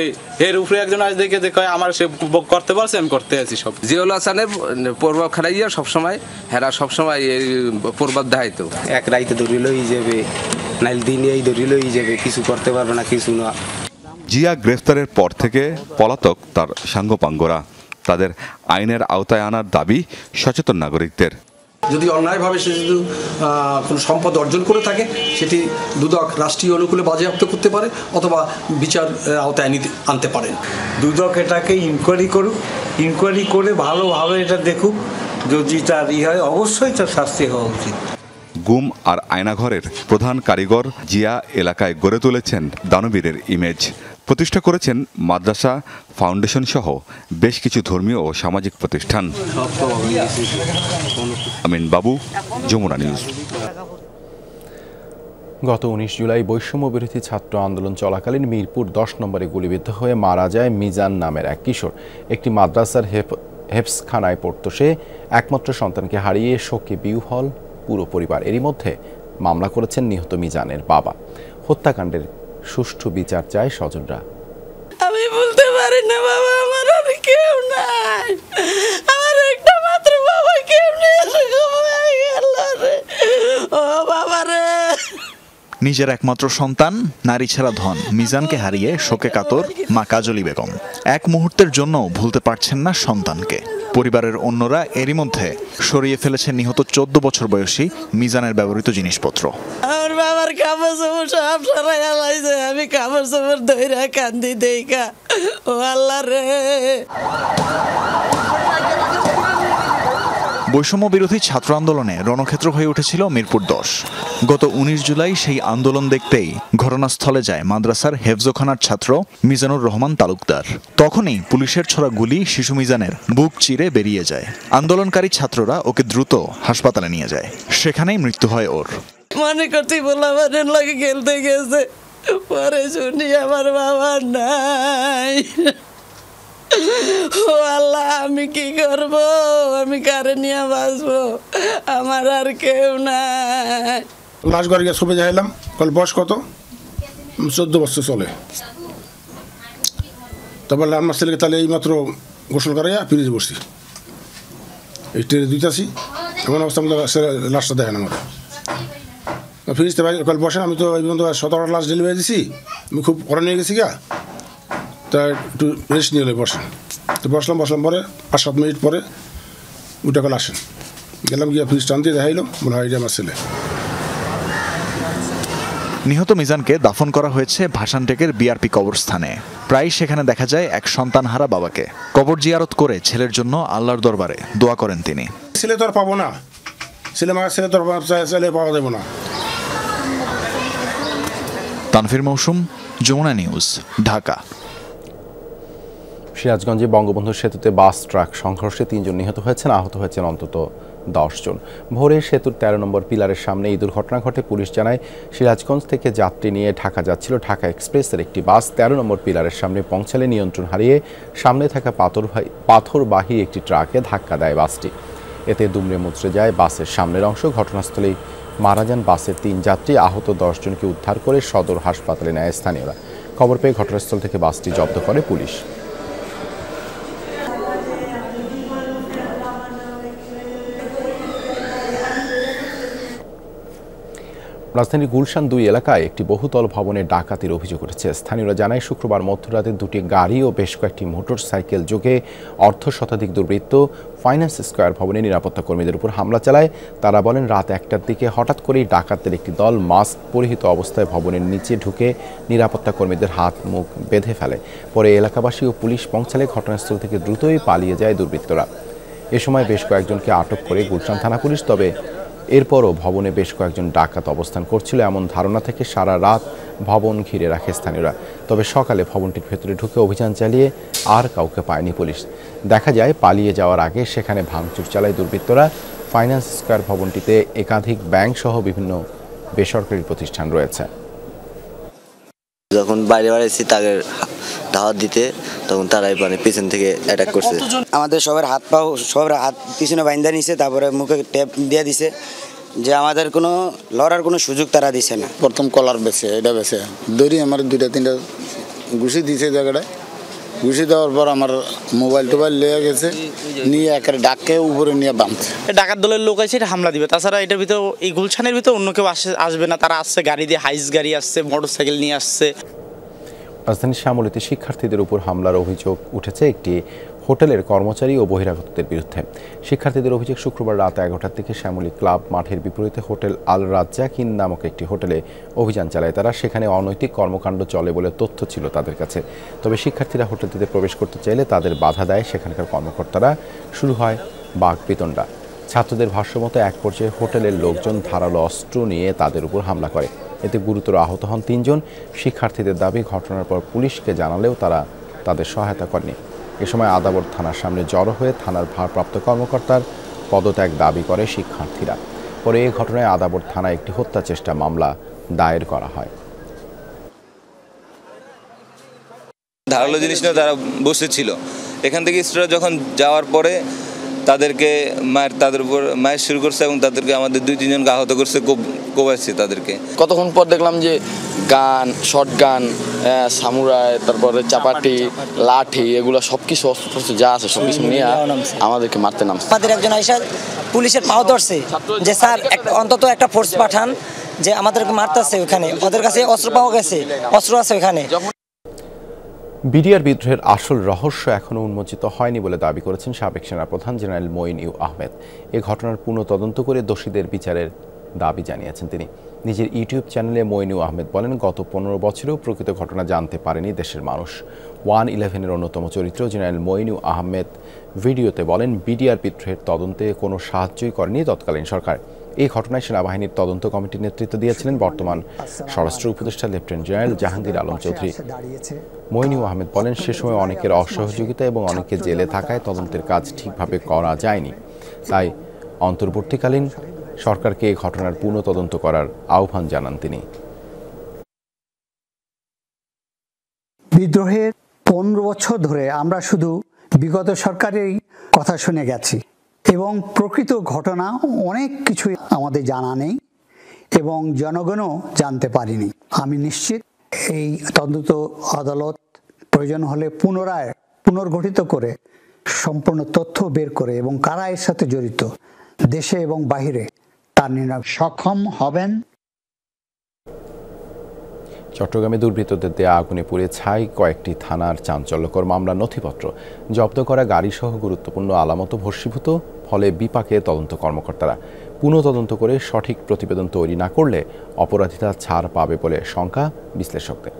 এর উপরে একজন আজ দেখে যে কয় আমার সে করতে পারছে আমি করতে আছি সব। জিয়াউল হাসানের প্রভাব খারাইয়া সবসময় হেরা সবসময় এই প্রভাব দেখাইতো। এক রাইতে ধরিলই যাবে, নাইল দিনে এই ধরিলই যাবে, কিছু করতে পারবে না, কিছু না। জিয়া গ্রেফতারের পর থেকে পলাতক তার সাঙ্গপাঙ্গরা। তাদের আইনের আওতায় আনার দাবি সচেতন নাগরিকদের। যদি অন্যায়ভাবে সে যদি কোনো সম্পদ অর্জন করে থাকে সেটি দুদক রাষ্ট্রীয় অনুকূলে বাজেয়াপ্ত করতে পারে অথবা বিচার আওতায় আনতে পারেন। দুদক এটাকে ইনকোয়ারি করুক, ইনকোয়ারি করে ভালোভাবে এটা দেখুক, যদি তার হয় অবশ্যই তার শাস্তি হওয়া উচিত। গুম আর আয়নাঘরের প্রধান কারিগর জিয়া এলাকায় গড়ে তুলেছেন দানবীরের ইমেজ। প্রতিষ্ঠা করেছেন মাদ্রাসা, ফাউন্ডেশন সহ বেশ কিছু ধর্মীয় ও সামাজিক প্রতিষ্ঠান। আমিন বাবু, যমুনা নিউজ। গত ১৯ জুলাই বৈষম্য বিরোধী ছাত্র আন্দোলন চলাকালীন মিরপুর ১০ নম্বরে গুলিবিদ্ধ হয়ে মারা যায় মিজান নামের এক কিশোর। একটি মাদ্রাসার হেফজখানায় পড়ত সে। একমাত্র সন্তানকে হারিয়ে শোকে বিহ্বল পুরো পরিবার। এরই মধ্যে মামলা করেছেন নিহত মিজানের বাবা। হত্যাকাণ্ডের সুষ্ঠু বিচার চায় স্বজনরা। আমি বলতে পারি না বাবা, আমার আর কেউ নাই, আমার একটা মাত্র বাবা, কেউ নেই, ও বাবা রে। নিজের একমাত্র সন্তান, নারী ছেড়া ধন মিজানকে হারিয়ে শোকে কাতর মা কাজলী বেগম। এক মুহূর্তের জন্য ভুলতে পারছেন না সন্তানকে। পরিবারের অন্যরা এরই মধ্যে সরিয়ে ফেলেছেন নিহত 14 বছর বয়সী মিজানের ব্যবহৃত জিনিসপত্র। আমার বাবার কাপড় চোপড় সব সরাইয়া লাইছে, আমি কাপড় চোপড় ধইরা কান্দি দেইকা, ও আল্লাহ রে। বৈষম্য বিরোধী ছাত্র আন্দোলনে রণক্ষেত্র হয়ে উঠেছিল মিরপুর 10। গত ১৯ জুলাই সেই আন্দোলন দেখতেই ঘটনাস্থলে যায় মাদ্রাসার হেফজখানার ছাত্র মিজানুর রহমান তালুকদার। তখনই পুলিশের ছোড়া গুলি শিশু মিজানের বুক চিরে বেরিয়ে যায়। আন্দোলনকারী ছাত্ররা ওকে দ্রুত হাসপাতালে নিয়ে যায়। সেখানেই মৃত্যু হয় ওর। মনে করতে বললাম আমার লাগে খেলতে গেছে, পরে শুনি আমার বাবা নাই। ও আল্লাহ, আমি কি করব? আমি কারে নিয়ে বাঁচবো? আমার আর কেউ নাই। লাশ ঘরে গিয়ে ছবি দেখাইলাম, বল বয়স কত? 14 বছর চলে। তারপর আমার ছেলেকে তাহলে এইমাত্র গোসল করাইয়া ফ্রিজে বসছি, এই ট্রেনে দুইটাছি, এমন অবস্থা লাশটা দেখেন আমার ফ্রিজতে ভাই কাল বসেন। আমি তো এই পর্যন্ত 17টা লাশ ডেলিভারি দিছি, আমি খুব করা নিয়ে গেছি গা, তা একটু রেস্ট নিয়ে বসেন। তো বসলাম পরে 5-7 মিনিট পরে ওটা কল আসেন, গেলাম গিয়ে ফ্রিজ টান দিয়ে দেখাইলো, মনে হয় আমার ছেলে। নিহত মিজানকে দাফন করা হয়েছে ভাসানটেকের বিআরপি কবরস্থানে। প্রায় সেখানে দেখা যায় এক সন্তানহারা বাবাকে। কবর জিয়ারত করে ছেলের জন্য আল্লাহর দরবারে দোয়া করেন তিনি। ছেলে তো আর পাবো না, ছেলে তো আর পাওয়া যাবো না। তানভীর মৌসুম, যমুনা নিউজ, ঢাকা। সিরাজগঞ্জে বঙ্গবন্ধু সেতুতে বাস ট্রাক সংঘর্ষে 3 জন নিহত হয়েছেন, আহত হয়েছেন অন্তত 10 জন। ভোরে সেতুর 13 নম্বর পিলারের সামনে এই দুর্ঘটনা ঘটে। পুলিশ জানায় সিরাজগঞ্জ থেকে যাত্রী নিয়ে ঢাকা যাচ্ছিল ঢাকা এক্সপ্রেসের একটি বাস 13 নম্বর পিলারের সামনে পৌঁছালে নিয়ন্ত্রণ হারিয়ে সামনে থাকা পাথরবাহী একটি ট্রাকে ধাক্কা দেয় বাসটি। এতে দুমড়ে মুচড়ে যায় বাসের সামনের অংশ। ঘটনাস্থলেই মারা যান বাসের 3 যাত্রী। আহত 10 জনকে উদ্ধার করে সদর হাসপাতালে নেয় স্থানীয়রা। খবর পেয়ে ঘটনাস্থল থেকে বাসটি জব্দ করে পুলিশ। রাজধানীর গুলশান 2 এলাকায় একটি বহুতল ভবনে ডাকাতির অভিযোগ উঠেছে। স্থানীয়রা জানায় শুক্রবার মধ্যরাতে 2টি গাড়ি ও বেশ কয়েকটি মোটরসাইকেল যোগে অর্ধ শতাধিক দুর্বৃত্ত ফাইন্যান্স স্কয়ার ভবনে নিরাপত্তা কর্মীদের উপর হামলা চালায়। তারা বলেন রাত 1টার দিকে হঠাৎ করেই ডাকাতদের একটি দল মাস্ক পরিহিত অবস্থায় ভবনের নিচে ঢুকে নিরাপত্তা কর্মীদের হাত মুখ বেঁধে ফেলে। পরে এলাকাবাসী ও পুলিশ পৌঁছালে ঘটনাস্থল থেকে দ্রুতই পালিয়ে যায় দুর্বৃত্তরা। এ সময় বেশ কয়েকজনকে আটক করে গুলশান থানা পুলিশ। তবে এরপরও ভবনে বেশ কয়েকজন ডাকাত অবস্থান করছিল এমন ধারণা থেকে সারা রাত ভবন ঘিরে রাখে স্থানীয়রা। তবে সকালে ভবনটির ভেতরে ঢুকে অভিযান চালিয়ে আর কাউকে পায়নি পুলিশ। দেখা যায় পালিয়ে যাওয়ার আগে সেখানে ভাঙচুর চালায় দুর্বৃত্তরা। ফাইন্যান্স স্কয়ার ভবনটিতে একাধিক ব্যাংক সহ বিভিন্ন বেসরকারি প্রতিষ্ঠান রয়েছে। যখন বাইরে এসেছি তাদের দাওয়াত দিতে, তখন তারাই মানে পিছন থেকে অ্যাটাক করছে। আমাদের সবার হাত পিছনে বাইন্ধা নিছে, তারপরে মুখে টেপ দিয়ে দিছে, যে আমাদের কোনো লড়ার কোনো সুযোগ তারা দিছে না। প্রথম কলার বেছে এটা বেছে দড়ি আমার 2-3টা ঘুষি দিছে জায়গাটায়। ঘুষি দেওয়ার পর আমার মোবাইল টোবাইল লেগে গেছে, নিয়ে একেবারে ডাককে উপরে নিয়ে বাঁধছে। ডাকাত দলের লোক আছে, এটা হামলা দিবে। তাছাড়া এটার ভিতরে এই গুলশানের ভিতরে অন্য কেউ আসবে না। তারা আসছে গাড়ি দিয়ে, হাইস গাড়ি আসছে, মোটরসাইকেল নিয়ে আসছে। রাজধানীর শ্যামলীতে শিক্ষার্থীদের উপর হামলার অভিযোগ উঠেছে একটি হোটেলের কর্মচারী ও বহিরাগতদের বিরুদ্ধে। শিক্ষার্থীদের অভিযোগ, শুক্রবার রাত 11টার দিকে শ্যামলী ক্লাব মাঠের বিপরীতে হোটেল আল রাজ্জাকিন নামক একটি হোটেলে অভিযান চালায় তারা। সেখানে অনৈতিক কর্মকাণ্ড চলে বলে তথ্য ছিল তাদের কাছে। তবে শিক্ষার্থীরা হোটেলটিতে প্রবেশ করতে চাইলে তাদের বাধা দেয় সেখানকার কর্মকর্তারা। শুরু হয় বাকবিতণ্ডা। ছাত্রদের ভাষ্যমতো এক পর্যায়ে হোটেলের লোকজন ধারালো অস্ত্র নিয়ে তাদের উপর হামলা করে। এতে গুরুতর আহত হন 3 জন। শিক্ষার্থীদের দাবি, ঘটনার পর পুলিশকে জানালেও তারা তাদের সহায়তা করেনি। এ সময় আদাবর থানার সামনে জড়ো হয়ে থানার ভারপ্রাপ্ত কর্মকর্তার পদত্যাগ দাবি করে শিক্ষার্থীরা। পরে এই ঘটনায় আদাবর থানায় একটি হত্যা চেষ্টা মামলা দায়ের করা হয়। ধারালো জিনিস নিয়ে তারা বসেছিল। এখান থেকে স্টুডেন্টরা যখন যাওয়ার পরে তাদেরকে তাদের উপর মায়ের শুরু করছে এবং তাদেরকে আমাদের 2-3 জনকে আহত করছে, কোবাইছে তাদেরকে। কতক্ষণ পর দেখলাম যে গান, শর্ট গান, সামুরাই, তারপরে চাপাটি, লাঠি, এগুলো সবকিছু অস্ত্র যা আছে সবকিছু নিয়ে আমাদেরকে মারতে নামছে। আমাদের একজন আইসা পুলিশের পাও ধরছে যে স্যার অন্তত একটা ফোর্স পাঠান, যে আমাদেরকে মারতেছে। ওখানে ওদের কাছে অস্ত্র পাওয়া গেছে, অস্ত্র আছে ওখানে। বিডিআর বিদ্রোহের আসল রহস্য এখনও উন্মোচিত হয়নি বলে দাবি করেছেন সাবেক সেনাপ্রধান জেনারেল মঈন ইউ আহমেদ। এ ঘটনার পুনঃ তদন্ত করে দোষীদের বিচারের দাবি জানিয়েছেন তিনি। নিজের ইউটিউব চ্যানেলে মঈন ইউ আহমেদ বলেন, গত 15 বছরেও প্রকৃত ঘটনা জানতে পারেনি দেশের মানুষ। 111-এর অন্যতম চরিত্র জেনারেল মঈন ইউ আহমেদ ভিডিওতে বলেন, বিডিআর বিদ্রোহের তদন্তে কোনো সাহায্যই করেনি তৎকালীন সরকার। এই ঘটনায় সেনাবাহিনীর তদন্ত কমিটির নেতৃত্ব দিয়েছিলেন বর্তমান স্বরাষ্ট্র উপদেষ্টা lieutenant general Jahangir Alam Chowdhury. Moeen U Ahmed বলেন, সে সময় অনেকের অসহযোগিতা এবং অনেকে জেলে থাকায় তদন্তের কাজ ঠিকভাবে করা যায়নি। তাই অন্তর্বর্তীকালীন সরকারকে এই ঘটনার পুনঃ তদন্ত করার আহ্বান জানান তিনি। বিদ্রোহের 15 বছর ধরে আমরা শুধু বিগত সরকারের কথা শুনে গেছি এবং প্রকৃত ঘটনা অনেক কিছুই আমাদের জানা নেই এবং জনগণও জানতে পারিনি। আমি নিশ্চিত এই তদন্ত আদালত প্রয়োজন হলে পুনর্গঠিত করে সম্পূর্ণ তথ্য বের করে এবং কারা এর সাথে জড়িত দেশে এবং বাহিরে তার নির্ণয় সক্ষম হবেন। চট্টগ্রামে দুর্বৃত্তদের দেয়া আগুনে পুড়ে ছাই কয়েকটি থানার চাঞ্চল্যকর মামলার নথিপত্র। জব্দ করা গাড়িসহ গুরুত্বপূর্ণ আলামত ভস্মীভূত, ফলে বিপাকে তদন্ত কর্মকর্তারা। পুনঃ তদন্ত করে সঠিক প্রতিবেদন তৈরি না করলে অপরাধীরা ছাড় পাবে বলে শঙ্কা বিশ্লেষকদের।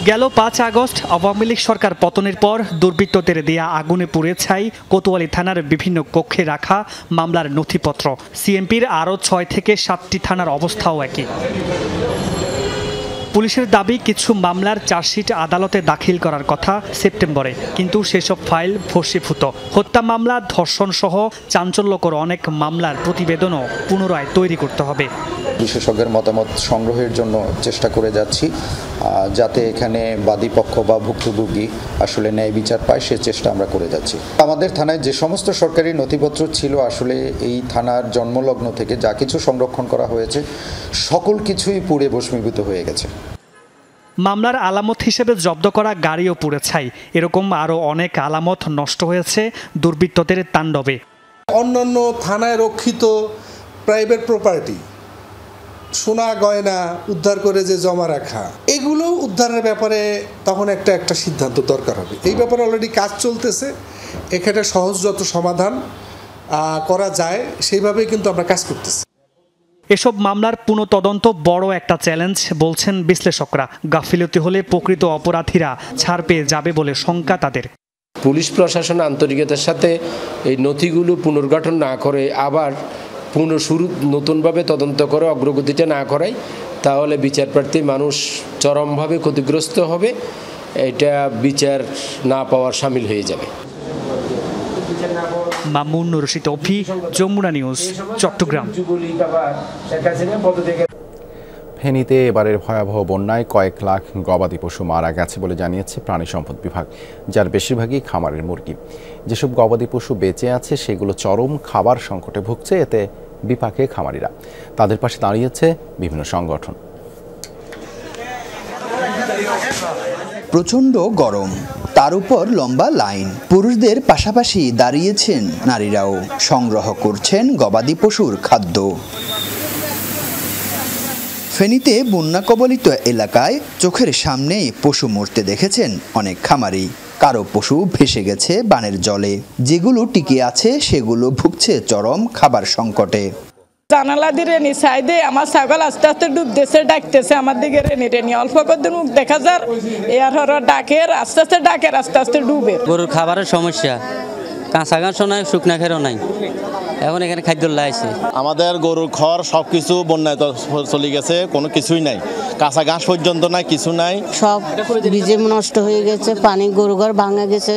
গেল 5 আগস্ট আওয়ামী লীগ সরকার পতনের পর দুর্বৃত্তদের দেয়া আগুনে পুড়ে ছাই কোতোয়ালি থানার বিভিন্ন কক্ষে রাখা মামলার নথিপত্র। সিএমপির আরও 6 থেকে 7টি থানার অবস্থাও একই। পুলিশের দাবি, কিছু মামলার চার্জশিট আদালতে দাখিল করার কথা সেপ্টেম্বরে, কিন্তু সেসব ফাইল ভস্মীভূত। হত্যা মামলা, ধর্ষণ সহ চাঞ্চল্যকর অনেক মামলার প্রতিবেদনও পুনরায় তৈরি করতে হবে। বিশেষজ্ঞের মতামত সংগ্রহের জন্য চেষ্টা করে যাচ্ছি, যাতে এখানে বাদীপক্ষ বা ভুক্তভোগী আসলে ন্যায় বিচার পায়, সে চেষ্টা আমরা করে যাচ্ছি। আমাদের থানায় যে সমস্ত সরকারি নথিপত্র ছিল, আসলে এই থানার জন্মলগ্ন থেকে যা কিছু সংরক্ষণ করা হয়েছে সকল কিছুই পুড়ে ভস্মীভূত হয়ে গেছে। মামলার আলামত হিসেবে জব্দ করা গাড়িও পুড়ে ছাই। এরকম আরও অনেক আলামত নষ্ট হয়েছে দুর্বৃত্তদের তাণ্ডবে। অন্যান্য থানায় রক্ষিত প্রাইভেট প্রপার্টি, সোনা গয়না উদ্ধার করে যে জমা রাখা, এগুলো উদ্ধারের ব্যাপারে তখন একটা সিদ্ধান্ত দরকার হবে। এই ব্যাপারে অলরেডি কাজ চলতেছে। এখানে সহজ যত সমাধান করা যায় সেইভাবেই কিন্তু আমরা কাজ করতেছি। এসব মামলার পুনঃতদন্ত বড় একটা চ্যালেঞ্জ বলছেন বিশ্লেষকরা। গাফিলতি হলে প্রকৃত অপরাধীরা ছাড় পেয়ে যাবে বলে শঙ্কা তাদের। পুলিশ প্রশাসন আন্তরিকতার সাথে এই নথিগুলো পুনর্গঠন না করে আবার পুনঃশুরু নতুনভাবে তদন্ত করে অগ্রগতিটা না করায়, তাহলে বিচারপ্রার্থী মানুষ চরমভাবে ক্ষতিগ্রস্ত হবে। এটা বিচার না পাওয়ার শামিল হয়ে যাবে। মামুন রশিদ অভি, যমুনা নিউজ, চট্টগ্রাম। ফেনীতে এবারের ভয়াবহ বন্যায় কয়েক লাখ গবাদি পশু মারা গেছে বলে জানিয়েছে প্রাণী সম্পদ বিভাগ, যার বেশিরভাগই খামারের মুরগি। যেসব গবাদি পশু বেঁচে আছে সেগুলো চরম খাবার সংকটে ভুগছে, এতে বিপাকে খামারিরা। তাদের পাশে দাঁড়িয়েছে বিভিন্ন সংগঠন। প্রচণ্ড গরম, তার উপর লম্বা লাইন। পুরুষদের পাশাপাশি দাঁড়িয়েছেন নারীরাও, সংগ্রহ করছেন গবাদি পশুর খাদ্য। ফেনীতে বন্যা কবলিত এলাকায় চোখের সামনেই পশু মরতে দেখেছেন অনেক খামারি। কারো পশু ভেসে গেছে বানের জলে, যেগুলো টিকে আছে সেগুলো ভুগছে চরম খাবার সংকটে। জানালা দিয়ে রেনি সাইডে আমার ছাগল আস্তে আস্তে ডুবতেছে, ডাকতেছে আমার দিকে রেনি রেনি, অল্প কদিন মুখ দেখা যার এর হর ডাকের আস্তে আস্তে ডাকের আস্তে আস্তে ডুবে। গরুর খাবারের সমস্যা, কাঁচা ঘাসও নাই, শুকনা খেরও নাই, এখন এখানে খাদ্য লাইছে। আমাদের গরুর খড় সব কিছু বন্যায় চলে গেছে, কোনো কিছুই নাই, কাঁচা ঘাস পর্যন্ত নাই, কিছু নাই, সব ভিজে নষ্ট হয়ে গেছে। পানি গরু ঘর ভাঙা গেছে,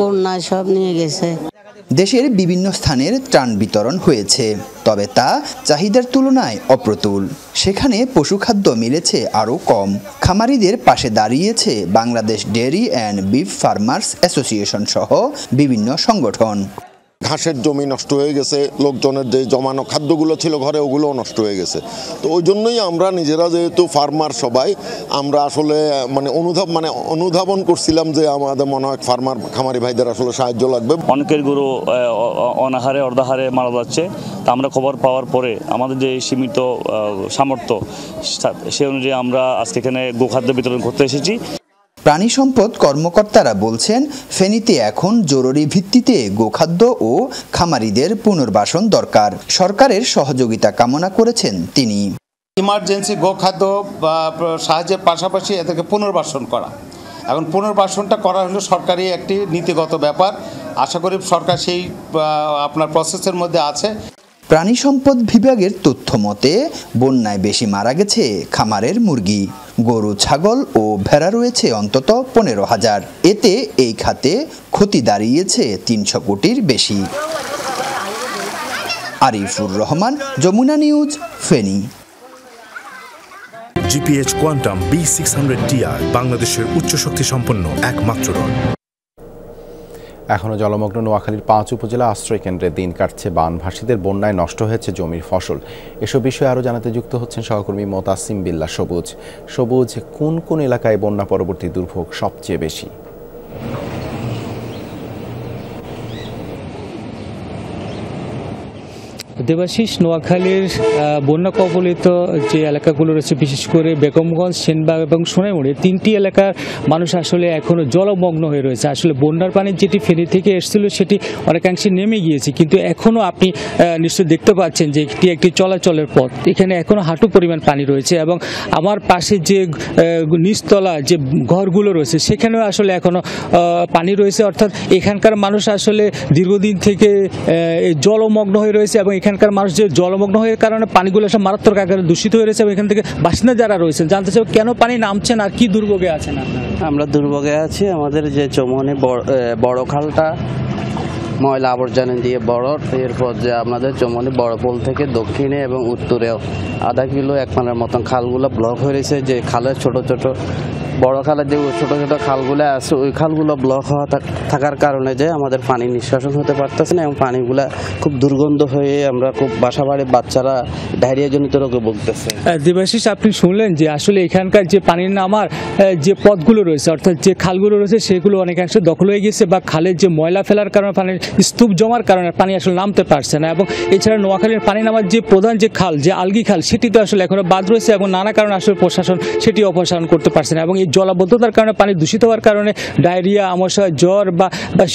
বন্যায় সব নিয়ে গেছে। দেশের বিভিন্ন স্থানের ত্রাণ বিতরণ হয়েছে, তবে তা চাহিদার তুলনায় অপ্রতুল। সেখানে পশুখাদ্য মিলেছে আরও কম। খামারিদের পাশে দাঁড়িয়েছে Bangladesh dairy and beef farmers association সহ বিভিন্ন সংগঠন। ঘাসের জমি নষ্ট হয়ে গেছে, লোকজনের যে জমানো খাদ্যগুলো ছিল ঘরে ওগুলোও নষ্ট হয়ে গেছে। তো ওই জন্যই আমরা নিজেরা যেহেতু ফার্মার সবাই, আমরা আসলে অনুধাবন করছিলাম যে আমাদের মনে হয় খামারি ভাইদের আসলে সাহায্য লাগবে। অনেকের গরু অনাহারে অর্ধাহারে মারা যাচ্ছে। তা আমরা খবর পাওয়ার পরে আমাদের যে সীমিত সামর্থ্য সে অনুযায়ী আমরা আজকে এখানে গোখাদ্য বিতরণ করতে এসেছি। প্রাণী সম্পদ কর্মকর্তারা বলছেন, ফেনীতে এখন জরুরি ভিত্তিতে গোখাদ্য ও খামারিদের পুনর্বাসন দরকার। সরকারের সহযোগিতা কামনা করেছেন তিনি। ইমার্জেন্সি গোখাদ্য সাহায্যের পাশাপাশি এদেরকে পুনর্বাসন করা, এখন পুনর্বাসনটা করা হলো সরকারি একটি নীতিগত ব্যাপার। আশা করি সরকার সেই আপনার প্রসেসের মধ্যে আছে। প্রাণী সম্পদ বিভাগের তথ্য মতে বন্যায় বেশি মারা গেছে খামারের মুরগি, গরু, ছাগল ও ভেড়া রয়েছে অন্তত 15,000। এতে এই খাতে ক্ষতি দাঁড়িয়েছে 300 কোটির বেশি। Arifur Rahman, Jamuna News, Feni. GPH quantum B600TR বাংলাদেশের উচ্চ শক্তি সম্পন্ন একমাত্র রড। এখনও জলমগ্ন নোয়াখালীর 5 উপজেলা আশ্রয় কেন্দ্রে দিন কাটছে বানভাসীদের। বন্যায় নষ্ট হয়েছে জমির ফসল। এসব বিষয়ে আরও জানাতে যুক্ত হচ্ছেন সহকর্মী মোতাসিম বিল্লাহ সবুজ। সবুজ, কোন কোন এলাকায় বন্যা পরবর্তী দুর্ভোগ সবচেয়ে বেশি? দেবাশিস, নোয়াখালীর বন্যা কবলিত যে এলাকাগুলো রয়েছে, বিশেষ করে বেগমগঞ্জ, সেনবাগ এবং সোনাইমুড়ি, 3টি এলাকার মানুষ আসলে এখনও জলমগ্ন হয়ে রয়েছে। আসলে বন্যার পানি যেটি ফেনী থেকে এসেছিল সেটি অনেকাংশে নেমে গিয়েছে, কিন্তু এখনও আপনি নিশ্চয়ই দেখতে পাচ্ছেন যে এটি একটি চলাচলের পথ। এখানে এখনও হাঁটু পরিমাণ পানি রয়েছে এবং আমার পাশে যে নিচতলা যে ঘরগুলো রয়েছে সেখানেও আসলে এখনও পানি রয়েছে। অর্থাৎ এখানকার মানুষ আসলে দীর্ঘদিন থেকে জলমগ্ন হয়ে রয়েছে এবং এখানকার মানুষ যে জলমগ্ন হয়ে কারণে পানিগুলো সব মারাত্মক আকারে দূষিত হয়ে রয়েছে এবং এখান থেকে বাসিন্দা যারা রয়েছেন জানতে চাই কেন পানি নামছেন আর কি দুর্ভোগে আছেন আপনারা? আমরা দুর্ভোগে আছি। আমাদের যে চৌমনি বড় খালটা ময়লা আবর্জনা দিয়ে বড়, এরপর যে আমাদের চৌমনি বড় পোল থেকে দক্ষিণে এবং উত্তরেও আধা কিলো 1 মাইলের মতন খালগুলো ব্লক হয়ে রয়েছে। যে খালের ছোট ছোট বড় খালের যে ছোট ছোট খালগুলো আছে ওই খালগুলো ব্লক হওয়া থাকার কারণে যে আমাদের পানি নিষ্কাশন হতে পারতেছে না এবং পানিগুলা খুব দুর্গন্ধ হয়ে আমরা খুব বাসাবাড়ির বাচ্চারা ডায়রিয়াজনিত রোগে ভুগতেছে। দেবাশিস, আপনি শুনলেন যে আসলে এখানকার যে পানির নামার যে পথগুলো রয়েছে, অর্থাৎ যে খালগুলো রয়েছে সেগুলো অনেকাংশে দখল হয়ে গেছে বা খালের যে ময়লা ফেলার কারণে পানির স্তূপ জমার কারণে পানি আসলে নামতে পারছে না। এবং এছাড়া নোয়াখালীর পানি নামার যে প্রধান যে খাল, যে আলগি খাল, সেটি তো আসলে এখনো বাদ রয়েছে এবং নানা কারণে আসলে প্রশাসন সেটি অপসারণ করতে পারছে না এবং এই জলাবদ্ধতার কারণে পানি দূষিত হওয়ার কারণে ডায়রিয়া, আমাশয়, জ্বর বা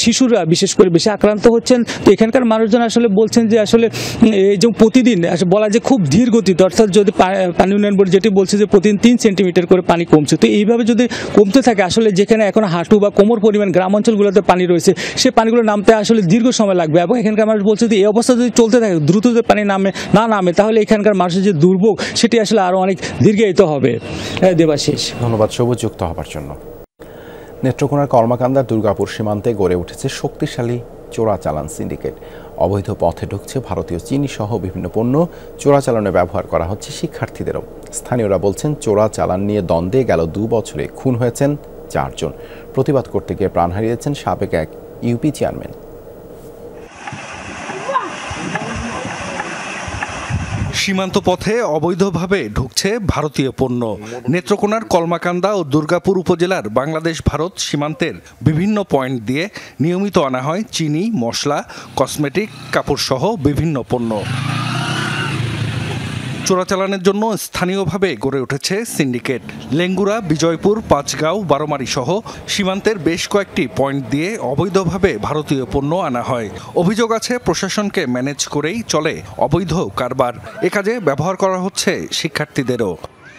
শিশুরা বিশেষ করে বেশি আক্রান্ত হচ্ছেন। তো এখানকার মানুষজন আসলে বলছেন যে আসলে এই যে প্রতিদিন বলা যে খুব ধীর গতিতে, অর্থাৎ যদি পানি উন্নয়ন বোর্ড যেটি বলছে যে প্রতিদিন 3 সেন্টিমিটার করে পানি কমছে, তো এইভাবে যদি কমতে থাকে আসলে যেখানে এখন হাঁটু বা কোমর পরিমাণ গ্রাম অঞ্চলগুলোতে পানি রয়েছে সে পানিগুলো নামতে আসলে দীর্ঘ সময় লাগবে এবং এখানকার মানুষ বলছে যে এই অবস্থা যদি চলতে থাকে, দ্রুত যদি পানি নামে তাহলে এখানকার মানুষের যে দুর্ভোগ সেটি আসলে আরও অনেক দীর্ঘায়িত হবে। দেবাশিস, ধন্যবাদ সবুজ যুক্ত হবার জন্য। নেত্রকোনার কলমাকান্দার দুর্গাপুর সীমান্তে গড়ে উঠেছে শক্তিশালী চোরাচালান সিন্ডিকেট। অবৈধ পথে ঢুকছে ভারতীয় চিনি সহ বিভিন্ন পণ্য, চোরাচালানে ব্যবহার করা হচ্ছে শিক্ষার্থীদেরও। স্থানীয়রা বলছেন, চোরাচালান নিয়ে দ্বন্দ্বে গেল 2 বছরে খুন হয়েছেন 4 জন। প্রতিবাদ করতে গিয়ে প্রাণ হারিয়েছেন সাবেক এক ইউপি চেয়ারম্যান। সীমান্ত পথে অবৈধভাবে ঢুকছে ভারতীয় পণ্য। নেত্রকোনার কলমাকান্দা ও দুর্গাপুর উপজেলার বাংলাদেশ ভারত সীমান্তের বিভিন্ন পয়েন্ট দিয়ে নিয়মিত আনা হয় চিনি, মশলা, কসমেটিক, কাপড়সহ বিভিন্ন পণ্য। চোরাচালানের জন্য স্থানীয়ভাবে গড়ে উঠেছে সিন্ডিকেট। লেঙ্গুরা, বিজয়পুর, পাঁচগাঁও, বারোমারি সহ সীমান্তের বেশ কয়েকটি পয়েন্ট দিয়ে অবৈধভাবে ভারতীয় পণ্য আনা হয়। অভিযোগ আছে, প্রশাসনকে ম্যানেজ করেই চলে অবৈধ কারবার। এ কাজে ব্যবহার করা হচ্ছে শিক্ষার্থীদেরও।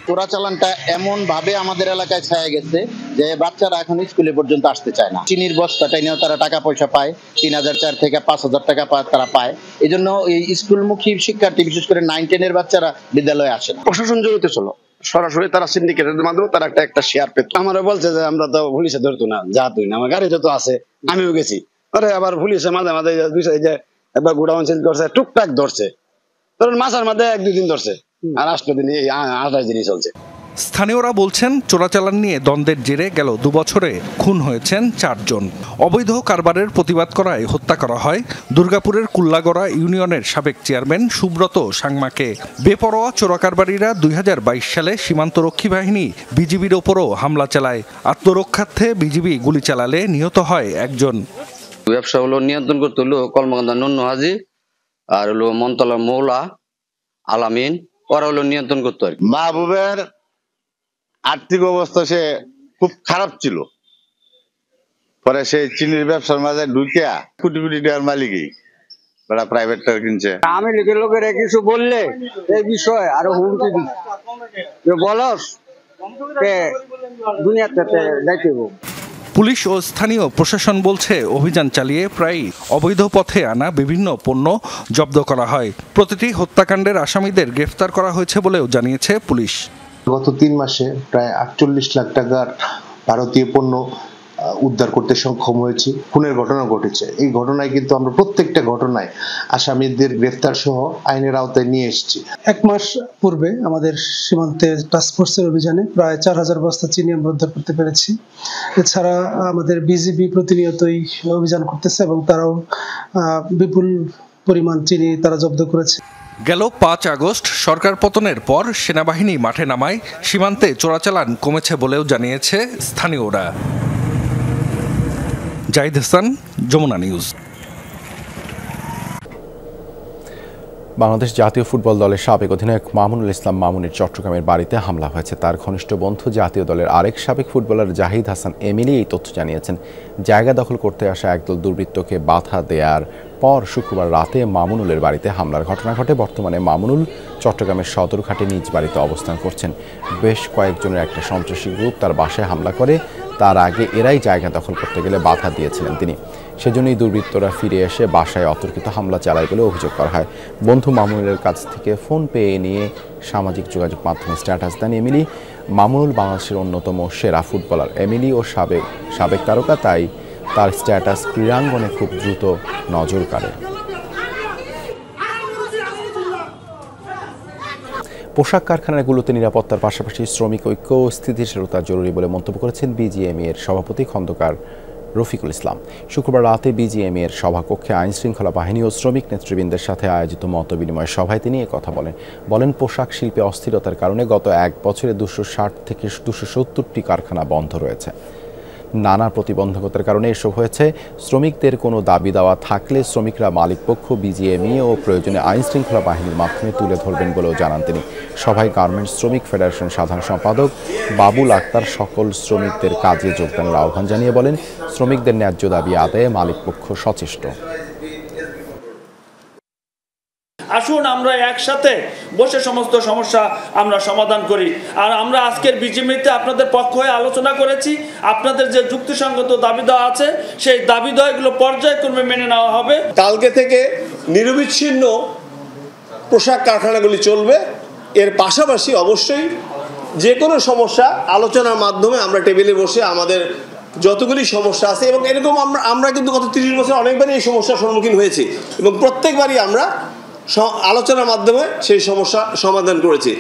চোরাচালানটা এমন ভাবে আমাদের এলাকায় ছায়া গেছে যে বাচ্চারা এখন স্কুলে পর্যন্ত আসতে চায় না। চিনির বস্তাটা নিয়েও তারা টাকা পয়সা পায়, 3000 থেকে 5000 টাকা তারা পায়। এই জন্য এই স্কুলমুখী শিক্ষার্থী, বিশেষ করে 9-10 এর বাচ্চারা বিদ্যালয়ে আসে না। প্রশাসন জড়িত ছিল, সরাসরি তারা সিন্ডিকেটের মাধ্যমে তারা একটা শেয়ার পেত। আমারও বলছে যে আমরা তো পুলিশে ধরতো না, যা তুই না, আমার গাড়িতে তো আছে, আমিও গেছি। আরে আবার পুলিশে মাঝে মাঝে একবার গোডাউন চেঞ্জ করছে, টুকটাক ধরছে, ধরুন মাসের মধ্যে 1-2 দিন ধরছে, আর 8 দিন 28 দিনই চলছে। স্থানীয়রা বলছেন, চোরাচালান নিয়ে দ্বন্দ্বের জেরে গেল 2 বছরে খুন হয়েছেন 4 জন। অবৈধ কারবারের প্রতিবাদ করায় হত্যা করা হয় দুর্গাপুরের কুল্লাগড়া ইউনিয়নের সাবেক চেয়ারম্যান সুব্রত সাংমাকে। বেপরোয়া চোরাকারবারীরা 2022 সালে সীমান্তরক্ষী বাহিনী বিজিবির ওপরও হামলা চালায়। আত্মরক্ষার্থে বিজিবি গুলি চালালে নিহত হয় 1 জন। ব্যবসা হলো নিয়ন্ত্রণ করতে হলো কলমাকান্দা নুন্নু হাজি আর হলো মনতলা মৌলা আলামিন, ওরা হলো নিয়ন্ত্রণ করতে হয়। মাহবুবের আর্থিক অবস্থা সে খুব খারাপ ছিল, পরে সে চিনির ব্যবসার মাঝে ঢুকিয়া কোটি কোটি টাকার মালিকই প্রাইভেট কার কিনছে। আমি লিখে লোকের কিছু বললে এই বিষয়ে আরো হুমকি দিচ্ছে, বলস দুনিয়াতে দেখব। পুলিশ ও স্থানীয় প্রশাসন বলছে, অভিযান চালিয়ে প্রায় অবৈধ পথে আনা বিভিন্ন পণ্য জব্দ করা হয়। প্রতিটি হত্যাকাণ্ডের আসামিদের গ্রেফতার করা হয়েছে বলেও জানিয়েছে পুলিশ। গত 3 মাসে প্রায় 48 লাখ টাকার ভারতীয় পণ্য উদ্ধার করতে সক্ষম হয়েছি। খুনের ঘটনা ঘটেছে, এই ঘটনায় কিন্তু আমরা প্রত্যেকটা ঘটনায় আসামিদের গ্রেফতার সহ আইনের আওতায় নিয়ে এসেছি। 1 মাস পূর্বে আমাদের সীমান্তে টাস্কফোর্সের অভিযানে প্রায় 4000 বস্তা চিনি আমরা উদ্ধার করতে পেরেছি। এছাড়া আমাদের বিজিবি প্রতিনিয়তই অভিযান করতেছে এবং তারাও বিপুল পরিমাণ চিনি তারা জব্দ করেছে। গেল 5 আগস্ট সরকার পতনের পর সেনাবাহিনী মাঠে নামায় সীমান্তে চোরাচালান কমেছে বলেও জানিয়েছে স্থানীয়রা। জাহিদ হাসান, যমুনা নিউজ। বাংলাদেশ জাতীয় ফুটবল দলের সাবেক অধিনায়ক মামুনুল ইসলাম মামুনের চট্টগ্রামের বাড়িতে হামলা হয়েছে। তার ঘনিষ্ঠ বন্ধু জাতীয় দলের আরেক সাবেক ফুটবলার জাহিদ হাসান এমিলি এই তথ্য জানিয়েছেন। জায়গা দখল করতে আসা একদল দুর্বৃত্তকে বাধা দেওয়ার পর শুক্রবার রাতে মামুনুলের বাড়িতে হামলার ঘটনা ঘটে। বর্তমানে মামুনুল চট্টগ্রামের সদরঘাটে নিজ বাড়িতে অবস্থান করছেন। বেশ কয়েকজনের একটা সন্ত্রাসী গ্রুপ তার বাসায় হামলা করে। তার আগে এরাই জায়গা দখল করতে গেলে বাধা দিয়েছিলেন তিনি। সেজন্যই দুর্বৃত্তরা ফিরে এসে বাসায় অতর্কিত হামলা চালায় বলে অভিযোগ করা হয়। বন্ধু মামুনুলের কাছ থেকে ফোন পেয়ে নিয়ে সামাজিক যোগাযোগ মাধ্যমে স্ট্যাটাস দেন এমিলি। মামুনুল বাংলাদেশের অন্যতম সেরা ফুটবলার। এমিলি ও সাবেক তারকা, তাই তার স্ট্যাটাস ক্রীড়াঙ্গনে খুব দ্রুত নজর কাড়ে। পোশাক কারখানাগুলোতে নিরাপত্তার পাশাপাশি শ্রমিক ঐক্য ও স্থিতিশীলতা জরুরি বলে মন্তব্য করেছেন বিজিএমইএ এর সভাপতি খন্দকার রফিকুল ইসলাম। শুক্রবার রাতে বিজিএমইএ এর সভাকক্ষে আইন শৃঙ্খলা বাহিনী ও শ্রমিক নেতৃবৃন্দের সাথে আয়োজিত মতবিনিময় সভায় তিনি একথা বলেন। পোশাক শিল্পে অস্থিরতার কারণে গত 1 বছরে 260 থেকে 270টি কারখানা বন্ধ রয়েছে। নানা প্রতিবন্ধকতার কারণে এসব হয়েছে। শ্রমিকদের কোনো দাবি দাওয়া থাকলে শ্রমিকরা মালিকপক্ষ, বিজিএমইএ ও প্রয়োজনে আইন শৃঙ্খলা বাহিনীর মাধ্যমে তুলে ধরবেন বলেও জানান তিনি। সভায় গার্মেন্টস শ্রমিক ফেডারেশন সাধারণ সম্পাদক বাবুল আক্তার সকল শ্রমিকদের কাজে যোগদানের আহ্বান জানিয়ে বলেন, শ্রমিকদের ন্যায্য দাবি আদায়ে মালিকপক্ষ সচেষ্ট। আসুন আমরা একসাথে বসে সমস্ত সমস্যা আমরা সমাধান করি। আর আমরা আজকের বিজিএমইতে আপনাদের পক্ষ হয়ে আলোচনা করেছি। আপনাদের যে যুক্তিসঙ্গত দাবি দেওয়া আছে সেই দাবি দেওয়াগুলো পর্যায়ক্রমে মেনে নেওয়া হবে। কালকে থেকে নিরবিচ্ছিন্ন পোশাক কারখানাগুলি চলবে। এর পাশাপাশি অবশ্যই যে কোনো সমস্যা আলোচনার মাধ্যমে আমরা টেবিলে বসে আমাদের যতগুলি সমস্যা আছে, এবং এরকম আমরা কিন্তু গত 30 বছর অনেকবারই এই সমস্যার সম্মুখীন হয়েছি এবং প্রত্যেকবারই আমরা আলোচনার মাধ্যমে সেই সমস্যা সমাধান করেছি।